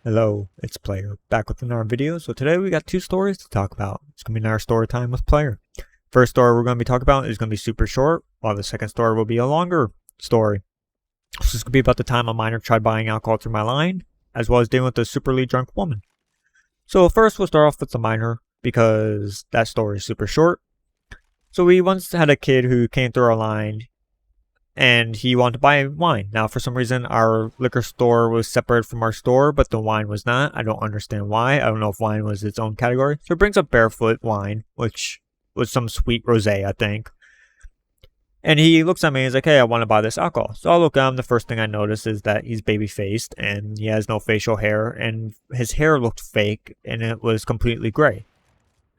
Hello, it's Player, back with another video. So today we got two stories to talk about. It's going to be another story time with Player. First story we're going to be talking about is going to be super short, while the second story will be a longer story. This is going to be about the time a minor tried buying alcohol through my line, as well as dealing with a superly drunk woman. So first we'll start off with the minor, because that story is super short. So we once had a kid who came through our line, and he wanted to buy wine. Now, for some reason, our liquor store was separated from our store, but the wine was not. I don't understand why. I don't know if wine was its own category. So it brings up Barefoot wine, which was some sweet rosé, I think. And he looks at me and he's like, hey, I want to buy this alcohol. So I look at him. The first thing I notice is that he's baby-faced and he has no facial hair, and his hair looked fake and it was completely gray.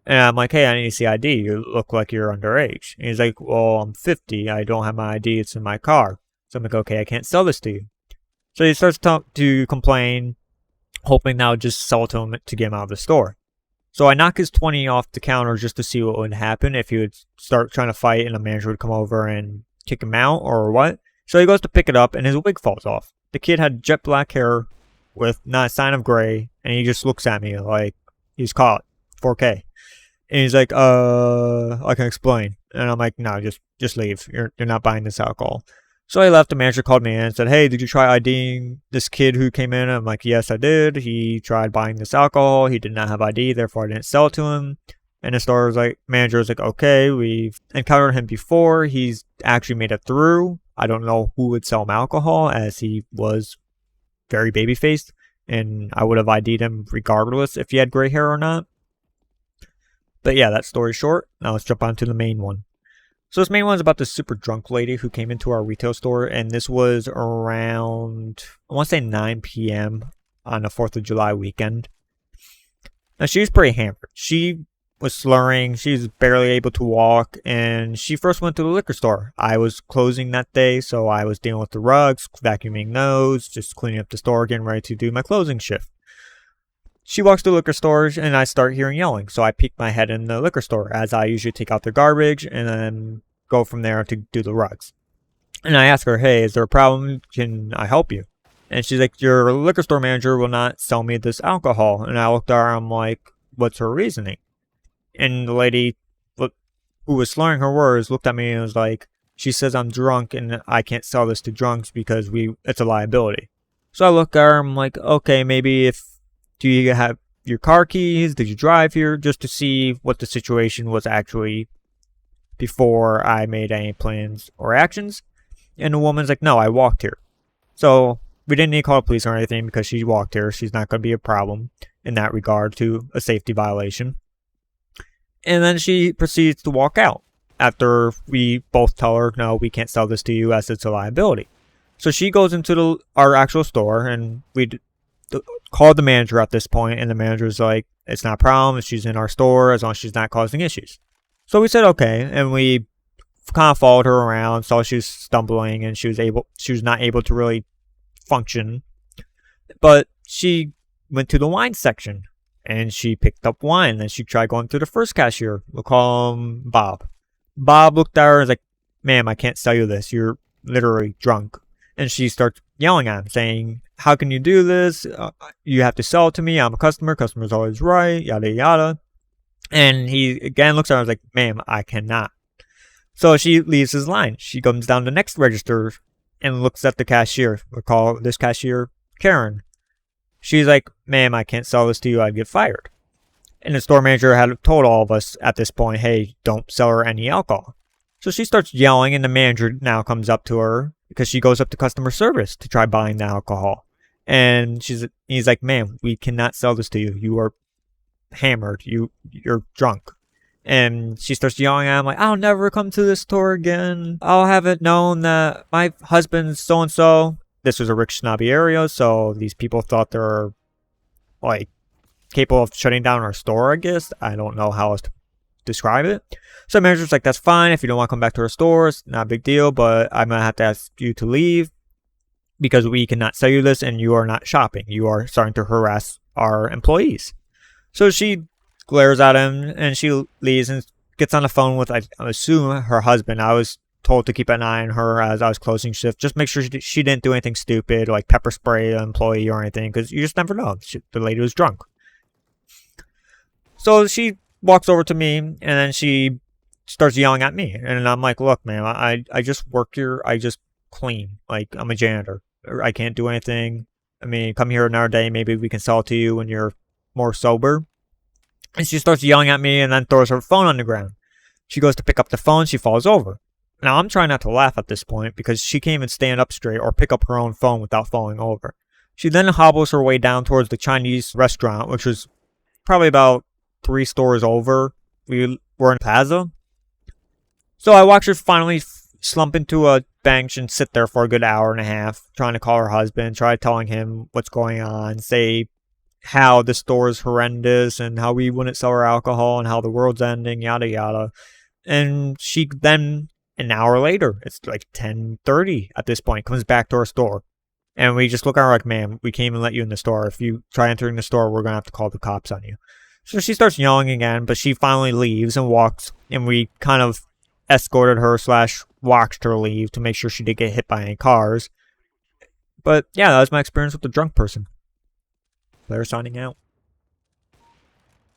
And I'm like, hey, I need to see ID. You look like you're underage. And he's like, well, I'm 50. I don't have my ID. It's in my car. So I'm like, okay, I can't sell this to you. So he starts to complain, hoping that I'll just sell it to him to get him out of the store. So I knock his 20 off the counter just to see what would happen if he would start trying to fight and the manager would come over and kick him out or what. So he goes to pick it up and his wig falls off. The kid had jet black hair with not a sign of gray, and he just looks at me like he's caught 4K. And he's like, I can explain. And I'm like, no, just leave. You're not buying this alcohol. So I left. The manager called me in and said, hey, did you try IDing this kid who came in? I'm like, yes, I did. He tried buying this alcohol. He did not have ID, therefore I didn't sell it to him. And the store was like, manager was like, okay, we've encountered him before. He's actually made it through. I don't know who would sell him alcohol, as he was very baby-faced. And I would have ID'd him regardless if he had gray hair or not. But yeah, that story short. Now let's jump on to the main one. So this main one is about this super drunk lady who came into our retail store, and this was around, I want to say 9 p.m. on the 4th of July weekend. Now she was pretty hammered. She was slurring, she was barely able to walk, and she first went to the liquor store. I was closing that day, so I was dealing with the rugs, vacuuming those, just cleaning up the store, getting ready to do my closing shift. She walks to the liquor store and I start hearing yelling. So I peek my head in the liquor store, as I usually take out their garbage and then go from there to do the rugs. And I ask her, hey, is there a problem? Can I help you? And she's like, your liquor store manager will not sell me this alcohol. And I looked at her, I'm like, what's her reasoning? And the lady who was slurring her words looked at me and was like, she says I'm drunk and I can't sell this to drunks because it's a liability. So I look at her, I'm like, okay, maybe do you have your car keys? Did you drive here? Just to see what the situation was actually before I made any plans or actions. And the woman's like, no, I walked here. So we didn't need to call the police or anything because she walked here. She's not going to be a problem in that regard to a safety violation. And then she proceeds to walk out after we both tell her, no, we can't sell this to you as it's a liability. So she goes into our actual store, and we called the manager at this point, and the manager's like, it's not a problem if she's in our store as long as she's not causing issues. So we said okay, and we kind of followed her around, saw she was stumbling and she was not able to really function. But she went to the wine section and she picked up wine. Then she tried going through the first cashier. We'll call him Bob. Bob looked at her and was like, ma'am, I can't sell you this. You're literally drunk. And she starts yelling at him, saying, how can you do this? You have to sell it to me. I'm a customer. Customer's always right. Yada, yada. And he again looks at her and is like, ma'am, I cannot. So she leaves his line. She comes down to the next register and looks at the cashier. We'll call this cashier Karen. She's like, ma'am, I can't sell this to you. I'd get fired. And the store manager had told all of us at this point, hey, don't sell her any alcohol. So she starts yelling, and the manager now comes up to her because she goes up to customer service to try buying the alcohol. And he's like, ma'am, we cannot sell this to you. You are hammered. You're drunk. And she starts yelling at him like, I'll never come to this store again. I'll have it known that my husband's so-and-so. This was a rich snobby area, so these people thought they were like capable of shutting down our store, I guess. I don't know how else to describe it. So the manager's like, that's fine. If you don't want to come back to our store, it's not a big deal, but I'm going to have to ask you to leave because we cannot sell you this and you are not shopping. You are starting to harass our employees. So she glares at him and she leaves and gets on the phone with, I assume, her husband. I was told to keep an eye on her as I was closing shift. Just make sure she didn't do anything stupid, like pepper spray an employee or anything, because you just never know. The lady was drunk. So she walks over to me, and then she starts yelling at me. And I'm like, look, man, I just work here. I just clean. Like, I'm a janitor. I can't do anything. I mean, come here another day. Maybe we can sell it to you when you're more sober. And she starts yelling at me and then throws her phone on the ground. She goes to pick up the phone. She falls over. Now, I'm trying not to laugh at this point because she can't even stand up straight or pick up her own phone without falling over. She then hobbles her way down towards the Chinese restaurant, which was probably about 3 stores over. We were in Plaza. So I watched her finally slump into a bench and sit there for a good hour and a half, trying to call her husband, try telling him what's going on, say how the store is horrendous and how we wouldn't sell her alcohol and how the world's ending, yada yada. And she then, an hour later, it's like 10:30 at this point, comes back to our store. And we just look at her like, ma'am, we can't even let you in the store. If you try entering the store, we're going to have to call the cops on you. So she starts yelling again, but she finally leaves and walks, and we kind of escorted her / watched her leave to make sure she didn't get hit by any cars. But yeah, that was my experience with the drunk person. Player signing out.